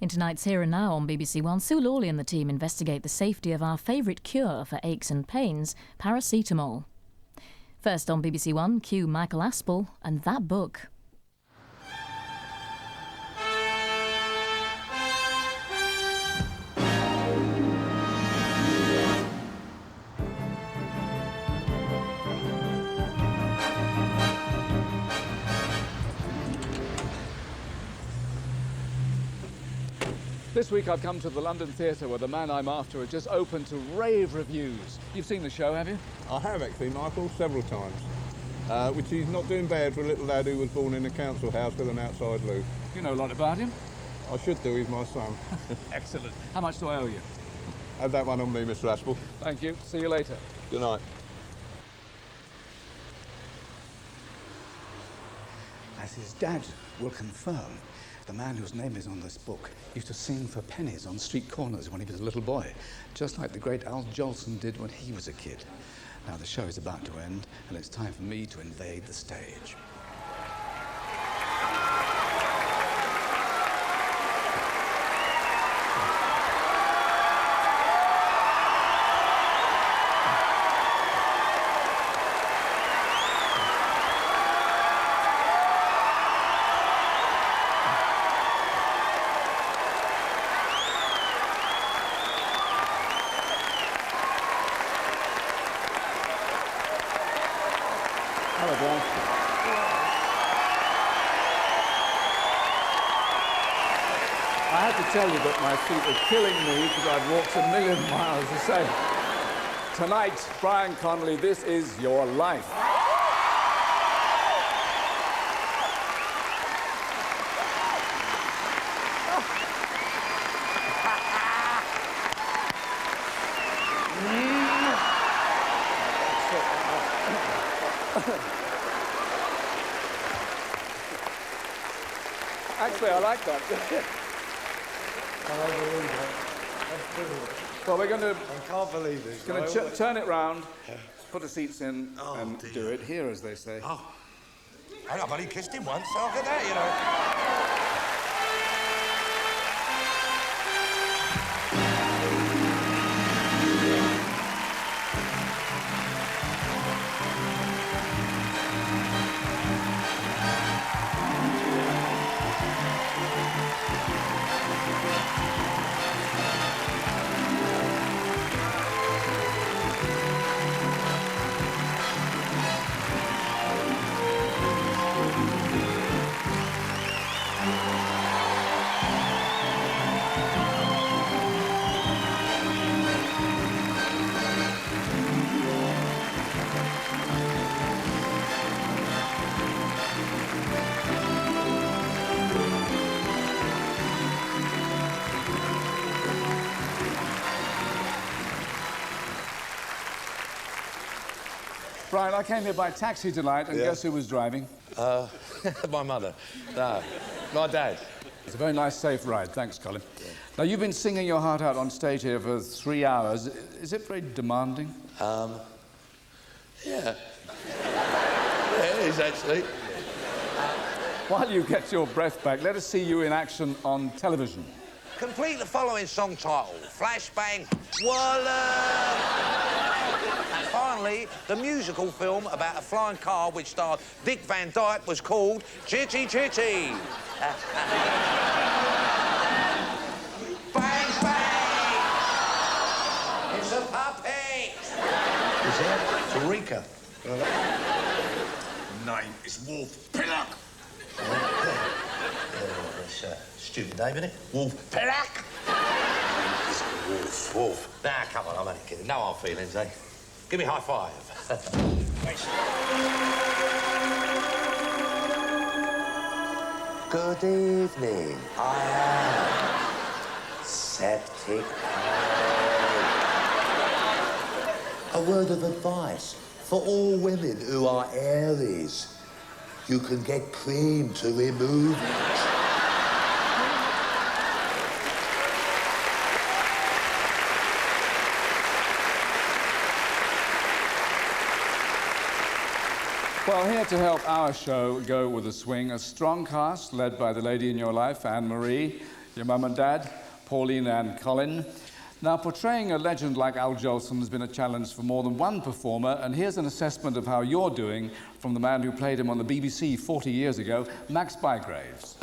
In tonight's Here and Now on BBC One, Sue Lawley and the team investigate the safety of our favourite cure for aches and pains, paracetamol. First on BBC One, cue Michael Aspel and That Book. This week I've come to the London Theatre where The Man I'm After has just opened to rave reviews. You've seen the show, have you? I have actually, Michael, several times. Which is not doing bad for a little lad who was born in a council house with an outside loo. You know a lot about him. I should do, he's my son. Excellent. How much do I owe you? Have that one on me, Mr. Aspel. Thank you. See you later. Good night. As his dad will confirm, the man whose name is on this book used to sing for pennies on street corners when he was a little boy, just like the great Al Jolson did when he was a kid. Now the show is about to end, and it's time for me to invade the stage. Hello, Brian. I have to tell you that my feet are killing me because I've walked a million miles to say, tonight, Brian Conley, this is your life. Actually, I like that. Well, we're going to... I can't believe this. Going to turn it round, put the seats in, and do it here, as they say. Oh. I've only kissed him once, so I'll get that, you know. Brian, I came here by taxi tonight, and guess who was driving? My mother. No, my dad. It's a very nice, safe ride. Thanks, Colin. Yeah. Now, you've been singing your heart out on stage here for 3 hours. Is it very demanding? Yeah. Yeah, it is, actually. While you get your breath back, let us see you in action on television. Complete the following song title. Flashbang, Wallop! And finally, the musical film about a flying car which starred Dick Van Dyke was called Chitty Chitty. Bang, bang! It's a puppet! Is it? It's Eureka. Name is Wolf Pillock. It's a stupid name, isn't it? Wolf Pillock. It's Wolf. Nah, come on, I'm only kidding. No hard feelings, eh? Give me a high five. Good evening. I am Septic. A word of advice for all women who are Aries. You can get cream to remove it. Well, here to help our show go with a swing, a strong cast led by the lady in your life, Anne-Marie. your mum and dad, Pauline and Colin. Now, portraying a legend like Al Jolson has been a challenge for more than one performer, and here's an assessment of how you're doing from the man who played him on the BBC 40 years ago, Max Bygraves.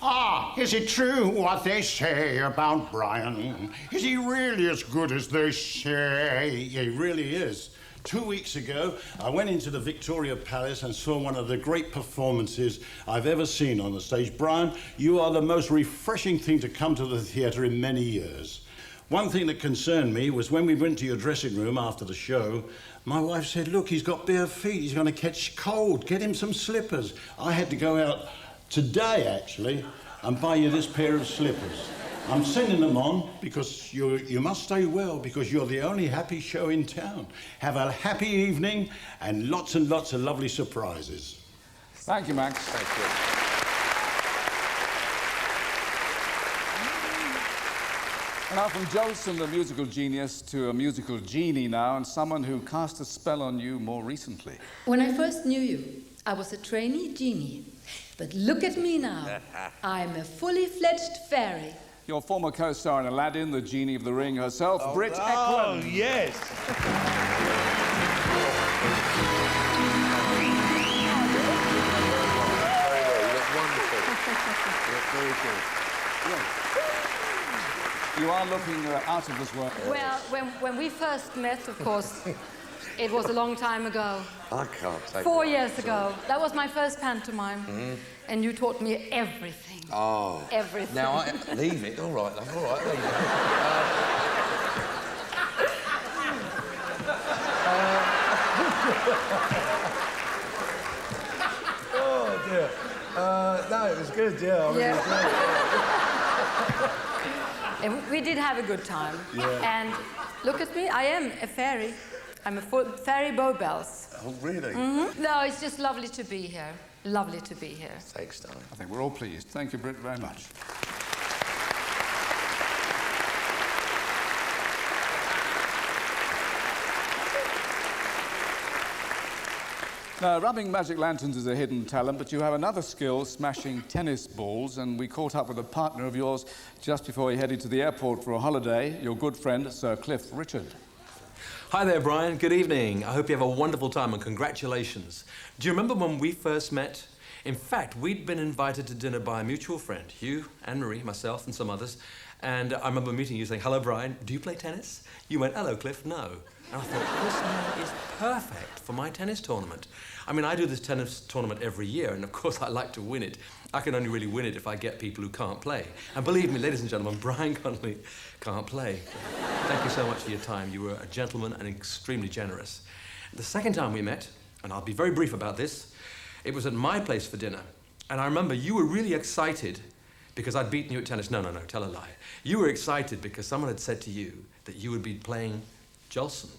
Ah, is it true what they say about Brian? Is he really as good as they say? He really is. 2 weeks ago, I went into the Victoria Palace and saw one of the great performances I've ever seen on the stage. Brian, you are the most refreshing thing to come to the theatre in many years. One thing that concerned me was when we went to your dressing room after the show, my wife said, look, he's got bare feet, he's going to catch cold, get him some slippers. I had to go out today, actually, and buy you this pair of slippers. I'm sending them on because you must stay well, because you're the only happy show in town. Have a happy evening and lots of lovely surprises. Thank you, Max. Thank you. Now, from Jolson, the musical genius, to a musical genie now, and someone who cast a spell on you more recently. When I first knew you, I was a trainee genie. But look at me now. I'm a fully fledged fairy. Your former co-star in Aladdin, the Genie of the Ring herself, Britt Ekland. Oh, yes. You are looking out of this world. Well, when we first met, of course, it was a long time ago. I can't take 4 years ago. That was my first pantomime. And you taught me everything. Oh. Everything. Now, leave it. All right, love. All right, leave it. Oh, dear. No, it was good, yeah. And we did have a good time. Yeah. And look at me, I am a fairy. I'm a full fairy Bowbells. Oh, really? No, it's just lovely to be here. Lovely to be here. Thanks, darling. I think we're all pleased. Thank you, Britt, very much. Now, rubbing magic lanterns is a hidden talent, but you have another skill, smashing tennis balls, and we caught up with a partner of yours just before he headed to the airport for a holiday, your good friend, Sir Cliff Richard. Hi there, Brian. Good evening. I hope you have a wonderful time and congratulations. Do you remember when we first met? In fact, we'd been invited to dinner by a mutual friend, Hugh, Anne-Marie, myself, and some others. And I remember meeting you saying, hello, Brian, do you play tennis? You went, hello, Cliff, no. And I thought, this man is perfect for my tennis tournament. I mean, I do this tennis tournament every year, and of course I like to win it. I can only really win it if I get people who can't play. And believe me, ladies and gentlemen, Brian Conley can't play. Thank you so much for your time. You were a gentleman and extremely generous. The second time we met, and I'll be very brief about this, it was at my place for dinner. And I remember you were really excited because I'd beaten you at tennis. No, tell a lie. You were excited because someone had said to you that you would be playing Jolson.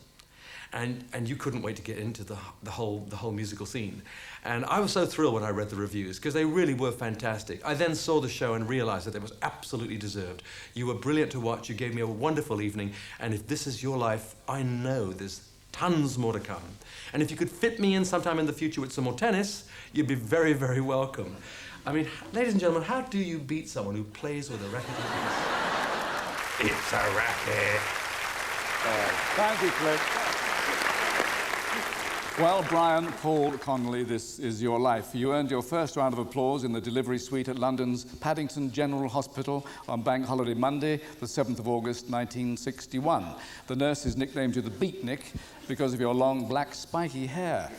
And you couldn't wait to get into the whole musical scene. And I was so thrilled when I read the reviews, because they really were fantastic. I then saw the show and realized that it was absolutely deserved. You were brilliant to watch, you gave me a wonderful evening, and if this is your life, I know there's tons more to come. And if you could fit me in sometime in the future with some more tennis, you'd be very, very welcome. I mean, ladies and gentlemen, how do you beat someone who plays with a racket like this? It's a racket. Thank you, Cliff. Well, Brian Paul Conley, this is your life. You earned your first round of applause in the delivery suite at London's Paddington General Hospital on Bank Holiday Monday, the 7th of August, 1961. The nurses nicknamed you the Beatnik because of your long, black, spiky hair.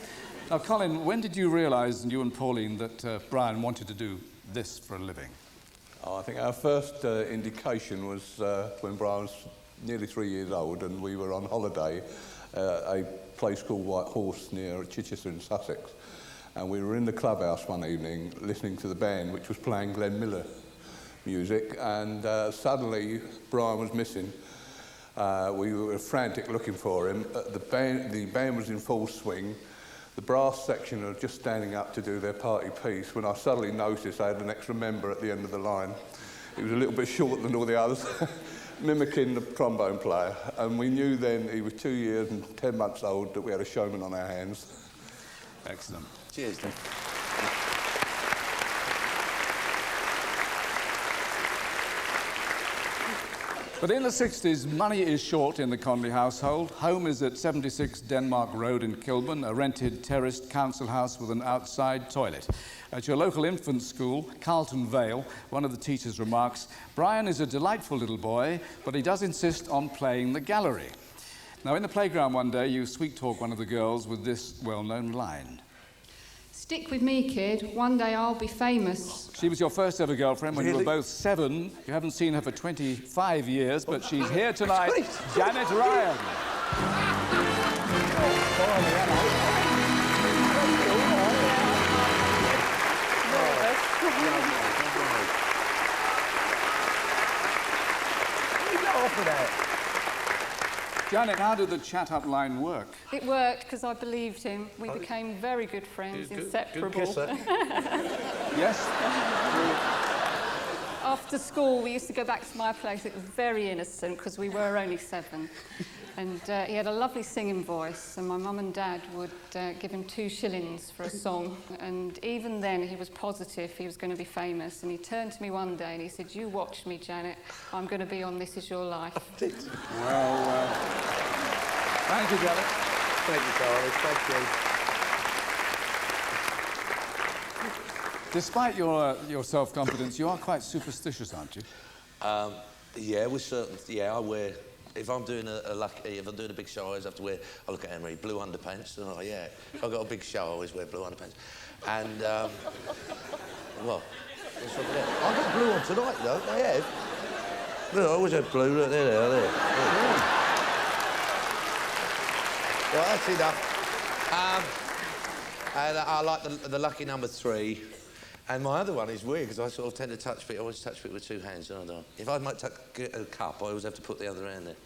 Now, Colin, when did you realise, you and Pauline, that Brian wanted to do this for a living? Oh, I think our first indication was when Brian was nearly 3 years old and we were on holiday a place called White Horse near Chichester in Sussex. And we were in the clubhouse one evening listening to the band, which was playing Glenn Miller music, and suddenly Brian was missing. We were frantic looking for him. The band was in full swing. The brass section were just standing up to do their party piece when I suddenly noticed I had an extra member at the end of the line. He was a little bit shorter than all the others, mimicking the trombone player. And we knew then he was 2 years and 10 months old that we had a showman on our hands. Excellent. Cheers, then. But in the 60s, money is short in the Conley household. Home is at 76 Denmark Road in Kilburn, a rented terraced council house with an outside toilet. At your local infant school, Carlton Vale, one of the teachers remarks, Brian is a delightful little boy, but he does insist on playing the gallery. Now, in the playground one day, you sweet-talk one of the girls with this well-known line. Stick with me, kid. One day I'll be famous. She was your first ever girlfriend when you were both 7. You haven't seen her for 25 years, but she's here tonight, Janet Ryan. Janet, how did the chat-up line work? It worked because I believed him. We became very good friends, inseparable. Good kisser. Yes? After school, we used to go back to my place. It was very innocent because we were only 7. And he had a lovely singing voice, and my mum and dad would give him 2 shillings for a song. And even then, he was positive he was going to be famous. And he turned to me one day and he said, "You watch me, Janet. I'm going to be on This Is Your Life." Well, thank you, Janet. Thank you, Charlie. Thank you. Despite your self-confidence, you are quite superstitious, aren't you? Yeah, with certain. Yeah, I wear. If I'm doing if I'm doing a big show, I always have to wear. I look at Henry, blue underpants. And yeah, if I've got a big show, I always wear blue underpants. And what? What's wrong with that? I've got blue on tonight, though. I have. No, I always have blue. Look, there. Well, that's enough. And I like the lucky number 3. And my other one is weird because I sort of tend to touch feet. I always touch feet with 2 hands, don't I? If I might get a cup, I always have to put the other hand there.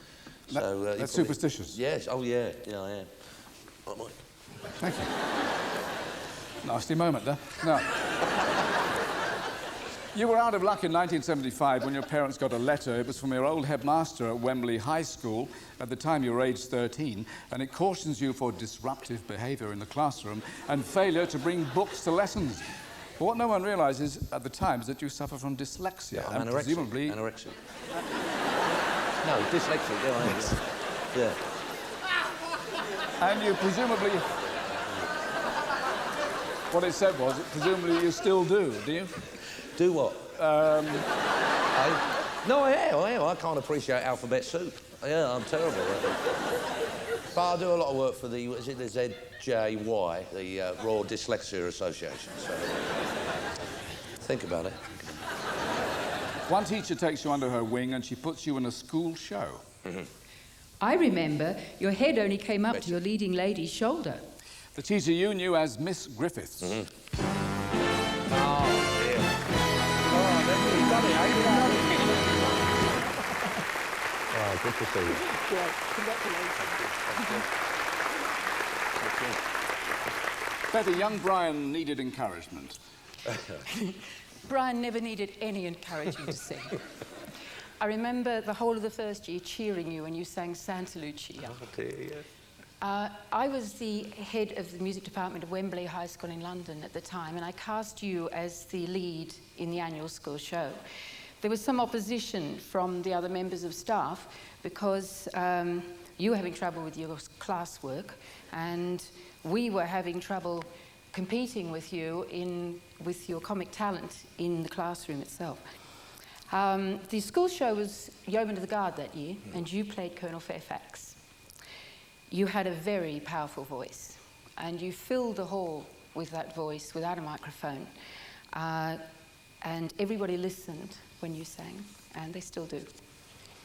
So, that's superstitious. Yes. Oh, yeah. Yeah, I am. Right, Mike. Thank you. Nasty moment, there. No. You were out of luck in 1975 when your parents got a letter. It was from your old headmaster at Wembley High School. At the time, you were aged 13, and it cautions you for disruptive behaviour in the classroom and failure to bring books to lessons. But what no one realises at the time is that you suffer from dyslexia. Yeah, and presumably... Anorexia. No, dyslexic, yeah, I am. Yeah. And you presumably... What it said was, presumably you still do you? Do what? No, I am. I can't appreciate alphabet soup. Yeah, I'm terrible at it. But I do a lot of work for the ZJY, the Royal Dyslexia Association. So think about it. One teacher takes you under her wing and she puts you in a school show. Mm-hmm. I remember your head only came up to your leading lady's shoulder. The teacher you knew as Miss Griffiths. Mm-hmm. Oh, dear. Oh, that's really funny. How you done? Oh, good to see you. Yeah, congratulations. Betty, young Brian needed encouragement. Brian never needed any encouragement to sing. I remember the whole of the first year cheering you when you sang Santa Lucia. Oh, dear, yeah. I was the head of the music department of Wembley High School in London at the time, and I cast you as the lead in the annual school show. There was some opposition from the other members of staff because you were having trouble with your classwork, and we were having trouble competing with you with your comic talent in the classroom itself. The school show was Yeoman of the Guard that year, and you played Colonel Fairfax. You had a very powerful voice, and you filled the hall with that voice without a microphone. And everybody listened when you sang, and they still do.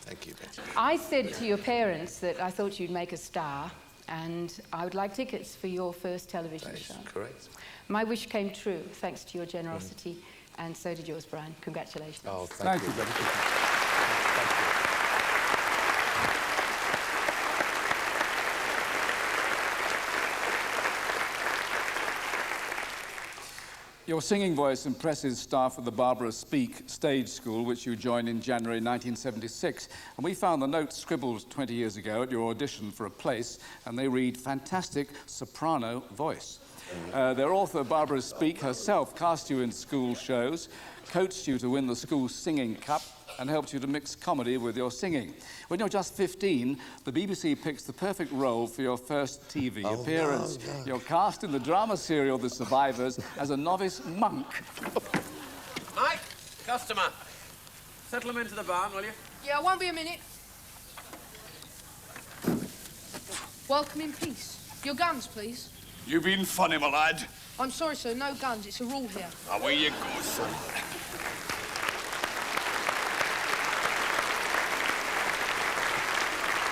Thank you, Betty. I said to your parents that I thought you'd make a star, and I would like tickets for your first television show. That's correct. My wish came true, thanks to your generosity, and so did yours, Brian. Congratulations. Oh, thank you. Betty. Your singing voice impresses staff at the Barbara Speake Stage School, which you joined in January 1976. And we found the notes scribbled 20 years ago at your audition for a place, and they read, fantastic soprano voice. Their author, Barbara Speake, herself cast you in school shows, coached you to win the school singing cup, and helped you to mix comedy with your singing. When you're just 15, the BBC picks the perfect role for your first TV appearance. No. You're cast in the drama serial The Survivors as a novice monk. Mike, customer. Settle him into the barn, will you? Yeah, I won't be a minute. Welcome in peace. Your guns, please. You've been funny, my lad. I'm sorry, sir, no guns. It's a rule here. Away you go, son.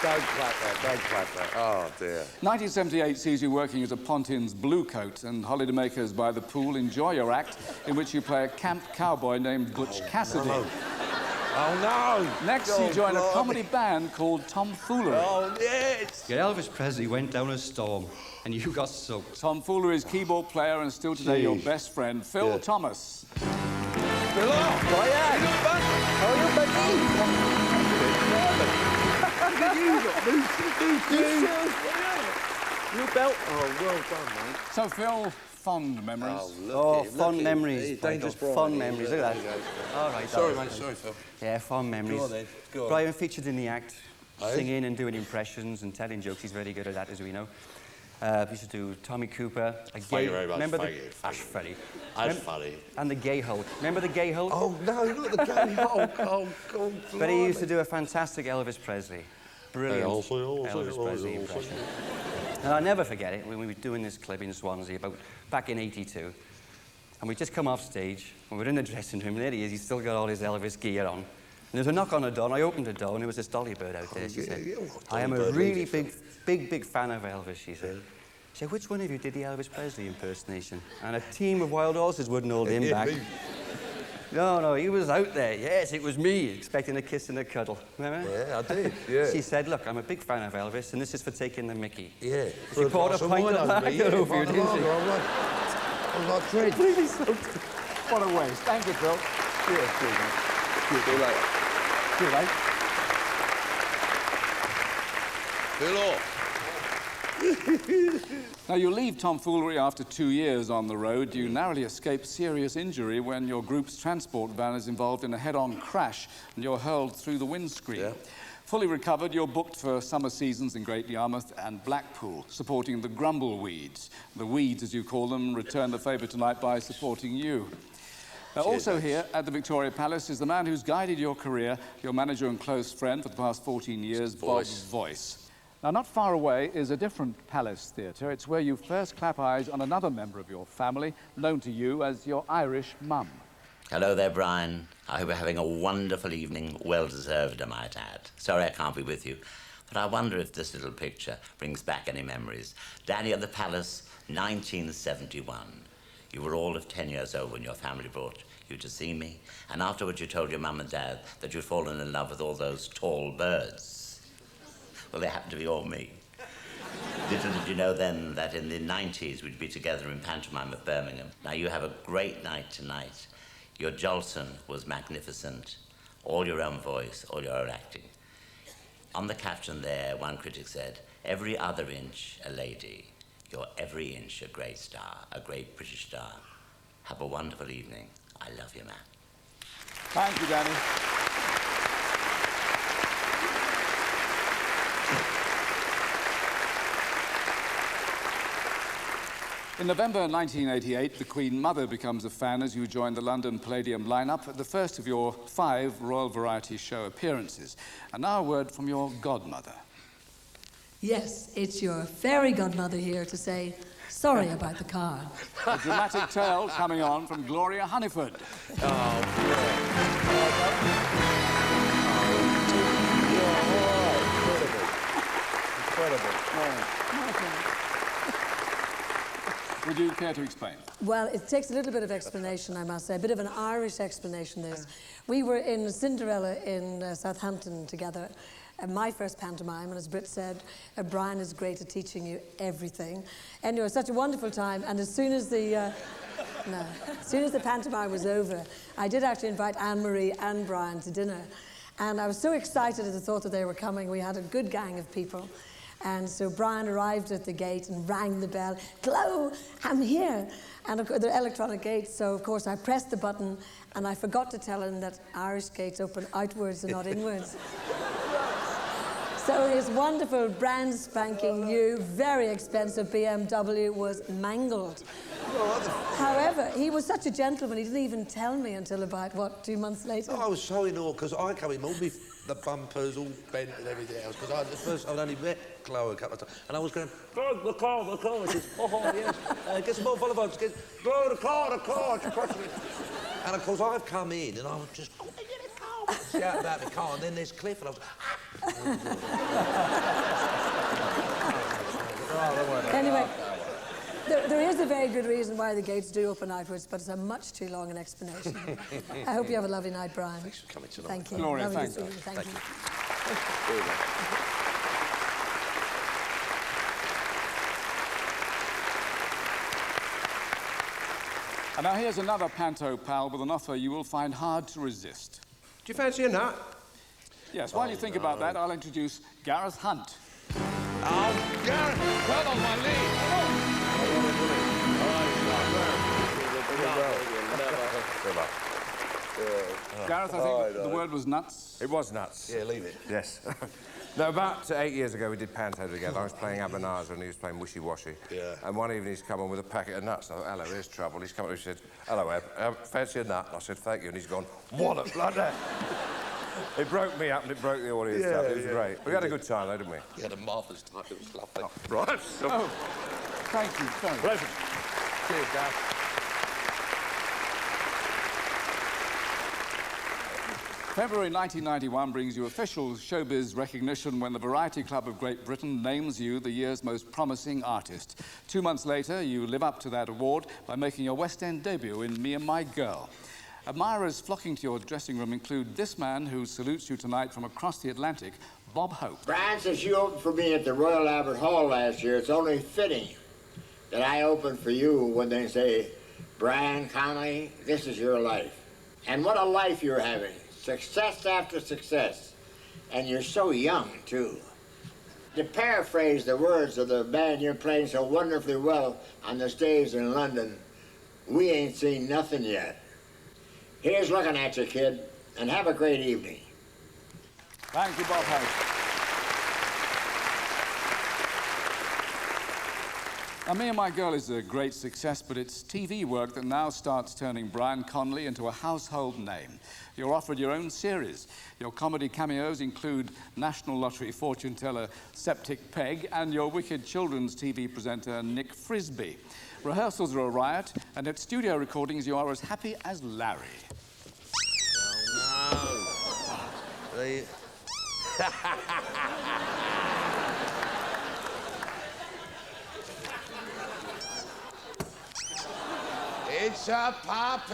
Don't clap there, don't clap there. Oh, dear. 1978 sees you working as a Pontin's Bluecoat, and holidaymakers by the pool enjoy your act, in which you play a camp cowboy named Butch Cassidy. No. Oh, no! Next, you join a comedy band called Tomfoolery. Oh, yes! Yeah, Elvis Presley went down a storm, and you got soaked. Tomfoolery's keyboard player and still today your best friend, Phil Thomas. Hello! Brian! How are you, You belt. Oh, well done, mate. So, Phil, fond memories? Fond memories. Dangerous Brian. Fond memories, look at that. All right. Sorry, mate, sorry, Phil. Yeah, fond memories. Go on, then. Go on. Brian featured in the act, Aye. singing and doing impressions and telling jokes. He's very good at that, as we know. We used to do Tommy Cooper, a gay... Thank you very much. Remember Thank the... you. That's funny. That's funny. And the Gay Hulk. Remember the Gay Hulk? Oh, no, not the Gay Hulk. Oh, God. But he used to do a fantastic Elvis Presley. Brilliant Elvis Presley impression. And I'll never forget it when we were doing this clip in Swansea back in '82. And we'd just come off stage, and we're in the dressing room, and there he is, he's still got all his Elvis gear on. And there's a knock on the door, and I opened the door, and there was this Dolly Bird out there. She said, I am a really big fan of Elvis, she said. She said, which one of you did the Elvis Presley impersonation? And a team of wild horses wouldn't hold him back. No, he was out there. Yes, it was me, expecting a kiss and a cuddle. Remember? Yeah, I did, yeah. She said, look, I'm a big fan of Elvis, and this is for taking the mickey. Yeah. She poured a pint of lager over you, didn't she? I was like Fred. Completely soaked. What a waste. Thank you, Phil. Yeah, see you later. See you later. Hello. Now, you leave Tomfoolery after 2 years on the road. You narrowly escape serious injury when your group's transport van is involved in a head-on crash and you're hurled through the windscreen. Yeah. Fully recovered, you're booked for summer seasons in Great Yarmouth and Blackpool, supporting the Grumbleweeds. The Weeds, as you call them, return the favour tonight by supporting you. Also here at the Victoria Palace is the man who's guided your career, your manager and close friend for the past 14 years, Bob Voice. Now, not far away is a different palace theatre. It's where you first clap eyes on another member of your family, known to you as your Irish mum. Hello there, Brian. I hope you're having a wonderful evening, well-deserved, I might add. Sorry I can't be with you, but I wonder if this little picture brings back any memories. Danny at the Palace, 1971. You were all of 10 years old when your family brought you to see me, and afterwards you told your mum and dad that you'd fallen in love with all those tall birds. Well, they happened to be all me. Little did you know then that in the 90s we'd be together in pantomime at Birmingham. Now, you have a great night tonight. Your Jolson was magnificent. All your own voice, all your own acting. On the caption there, one critic said, every other inch a lady, you're every inch a great star, a great British star. Have a wonderful evening. I love you, man. Thank you, Danny. In November 1988, the Queen Mother becomes a fan as you join the London Palladium lineup at the first of your 5 Royal Variety Show appearances. And now a word from your godmother. Yes, it's your fairy godmother here to say sorry about the car. A dramatic tale coming on from Gloria Hunniford. Would you care to explain? Well, it takes a little bit of explanation, I must say, a bit of an Irish explanation, this. We were in Cinderella in Southampton together, my first pantomime, and as Britt said, Brian is great at teaching you everything. And it was such a wonderful time, and as soon as the pantomime was over, I did actually invite Anne-Marie and Brian to dinner. And I was so excited at the thought that they were coming. We had a good gang of people. And so Brian arrived at the gate and rang the bell. Hello, I'm here. And of course, they're electronic gates, so of course I pressed the button and I forgot to tell him that Irish gates open outwards and not inwards. So his wonderful, brand spanking new, very expensive BMW was mangled. However, he was such a gentleman, he didn't even tell me until about, what, 2 months later? I was so in awe, because I come in, all the bumpers all bent and everything else, because at first I'd only met Chloe a couple of times, and I was going, "Go, the car," she says, "Oh, yes, get some more Volvo, go, the car, she's crushing it." And of course I've come in, and I was just, shout about the car, and then there's Cliff, and I was, Anyway, there is a very good reason why the gates do open outwards, but it's a much too long an explanation. I hope you have a lovely night, Brian. Thanks for coming tonight. Thank you. Gloria, Lovely to thanks. see you. Thank you. And now here's another panto pal with an offer you will find hard to resist. Do you fancy a nut? Yes, while you think about that, I'll introduce Gareth Hunt. Oh, Gareth, cut on my lead. Gareth, I think the word was nuts. It was nuts. Yeah, leave it. Yes. No, about 8 years ago we did panto together. I was playing Abanazar and he was playing Wishy Washy. Yeah. And one evening he's come on with a packet of nuts. I thought, hello, here's trouble. He's come up and he said, hello, Eb, fancy a nut? And I said, thank you. And he's gone, what a blood that. It broke me up and it broke the audience up. It was great. We had a good time though, didn't we? We had a marvellous time. It was lovely. Oh, right. Oh, thank you. Sorry. Pleasure. Cheers, Gareth. February 1991 brings you official showbiz recognition when the Variety Club of Great Britain names you the year's most promising artist. 2 months later, you live up to that award by making your West End debut in Me and My Girl. Admirers flocking to your dressing room include this man who salutes you tonight from across the Atlantic, Bob Hope. Brian, since you opened for me at the Royal Albert Hall last year, it's only fitting that I open for you when they say, Brian Conley, this is your life. And what a life you're having. Success after success. And you're so young, too. To paraphrase the words of the band you're playing so wonderfully well on the stage in London, we ain't seen nothing yet. Here's looking at you, kid, and have a great evening. Thank you, Bob Hope. Now, Me and My Girl is a great success, but it's TV work that now starts turning Brian Conley into a household name. You're offered your own series. Your comedy cameos include National Lottery fortune teller Septic Peg and your wicked children's TV presenter Nick Frisby. Rehearsals are a riot, and at studio recordings you are as happy as Larry. Oh, no. It's a puppy!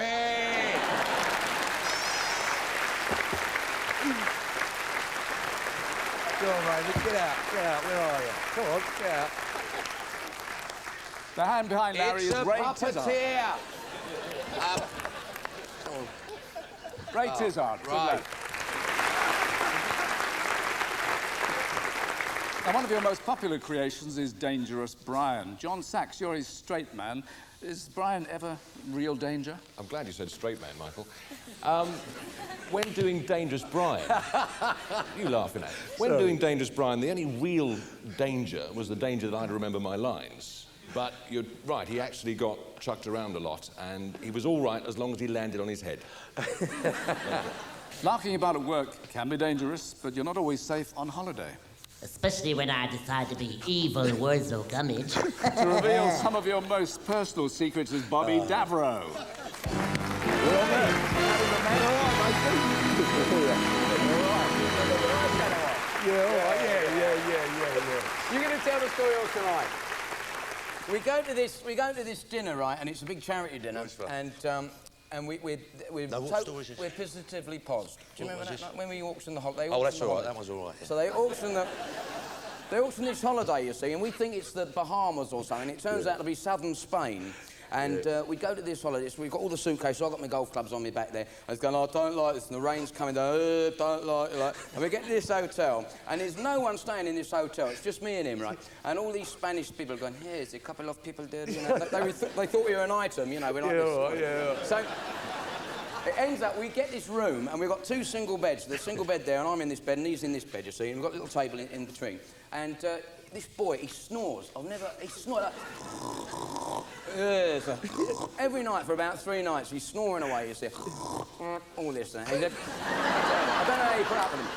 Go on, Raymond, get out, where are you? Come on, get out. The hand behind Larry is Ray Tizard. Ray Tizard. Right. Now, one of your most popular creations is Dangerous Brian. John Sachs, you're his straight man. Is Brian ever real danger? I'm glad you said straight man, Michael. When doing Dangerous Brian... you laughing at? When doing Dangerous Brian, the only real danger was the danger that I'd remember my lines. But you're right, he actually got chucked around a lot, and he was all right as long as he landed on his head. Larking about at work can be dangerous, but you're not always safe on holiday. Especially when I decide to be evil Wurzel Gummidge. To reveal some of your most personal secrets is Bobby Davro. You're going to tell the story all tonight. We go to this dinner, right, and it's a big charity dinner, and we're positively posed. Do you remember that? Like when we auctioned the holiday? Oh, that's all right. That was all right. Yeah. So they auctioned this holiday, you see, and we think it's the Bahamas or something. It turns out to be southern Spain, And we go to this holiday, so we've got all the suitcases, I've got my golf clubs on me back there. I was going, oh, I don't like this, and the rain's coming down, don't like it. And we get to this hotel, and there's no one staying in this hotel, it's just me and him, right? And all these Spanish people are going, hey, there's a couple of people there, you know. They thought we were an item, you know, we're like this. So it ends up, we get this room, and we've got 2 single beds. There's a single bed there, and I'm in this bed, and he's in this bed, you see, and we've got a little table in between. And this boy, he snores. He snores like... every night for about 3 nights, he's snoring away, you see. All this and that. I don't know how you put up with him.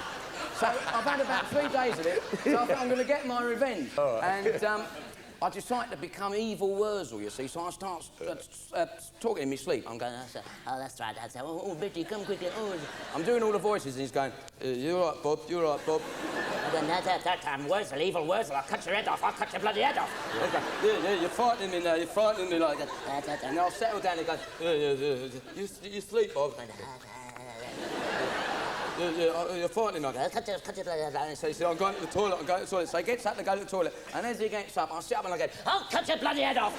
So I've had about 3 days of it, so I thought I'm going to get my revenge. And I decided to become evil Wurzel, you see, so I start talking in my sleep. I'm going, oh, that's right, that's right. Oh, Betty, come quickly. Oh. I'm doing all the voices, and he's going, you're right, Bob, you're right, Bob. And then that time, Wurzel, evil Wurzel, I'll cut your head off, I'll cut your bloody head off. Yeah, you're frightening me now, you're frightening me like that. And I'll settle down and go, you sleep, Bob. You're frightening like that. Cut your bloody head off. So he said, I'm going to the toilet, I'm going to the toilet. So he gets up to go to the toilet, and as he gets up, I sit up and I go, I'll cut your bloody head off.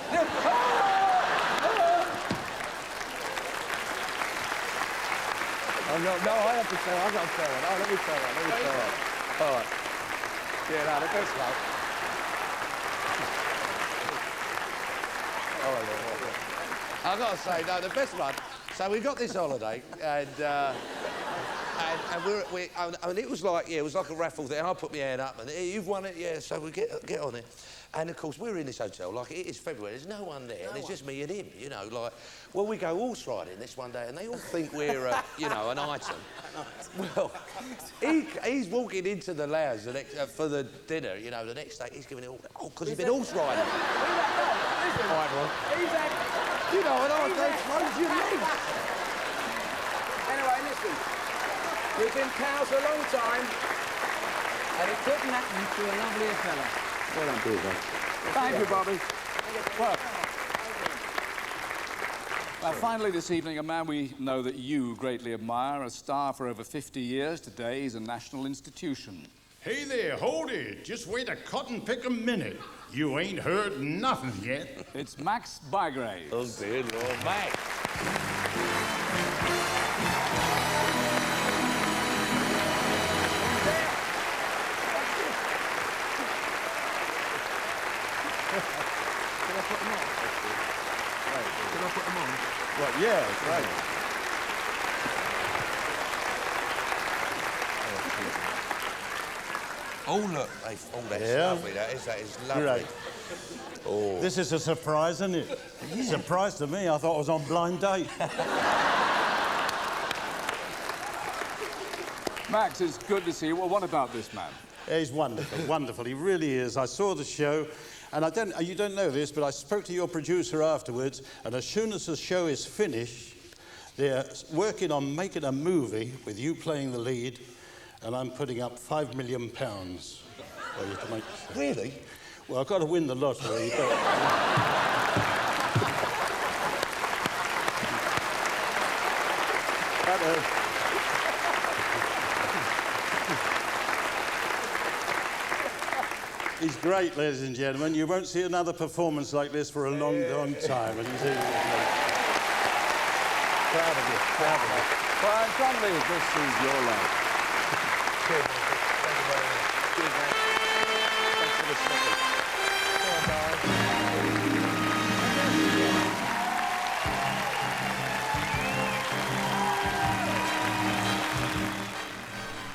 Oh, no, I have to say, I've got to say one. Oh, let me say one. All right. Yeah, no, the best one. I've got to say, no, the best one. So we got this holiday, and it was like, it was like a raffle thing. I put my hand up, and you've won it, yeah. So we get on it, and of course we're in this hotel. Like it is February, there's no one there, and it's just me and him. You know, like, well, we go horse riding this one day, and they all think we're, you know, an item. Well, he's walking into the lounge for the dinner. You know, the next day he's giving it all because he's been horse riding. You know, and I don't close your legs. Anyway, listen. We've been pals a long time, and it couldn't happen to a lovelier fella. Well done, Peter. Thank you, Bobby. Well, finally this evening, a man we know that you greatly admire, a star for over 50 years. Today, he's a national institution. Hey there, hold it. Just wait a cotton pick a minute. You ain't heard nothing yet. It's Max Bygrave. Oh, dear Lord, Max. Did I put them on? Did I put them on? Well, yeah, that's right. Oh, look. That's lovely. That is lovely. Right. Oh. This is a surprise, isn't it? Surprise to me. I thought I was on blind date. Max, it's good to see you. Well, what about this man? He's wonderful, wonderful. He really is. I saw the show, and you don't know this, but I spoke to your producer afterwards, and as soon as the show is finished, they're working on making a movie with you playing the lead, and I'm putting up £5 million for you to make. Really? Well, I've got to win the lottery, but... He's great, ladies and gentlemen. You won't see another performance like this for a long, long time. And proud of you, proud of you. Brian Conley, this is your life. Cheers, thank you very much. Cheers, man. Thanks for the snippet.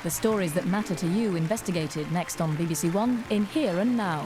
The stories that matter to you investigated next on BBC One in Here and Now.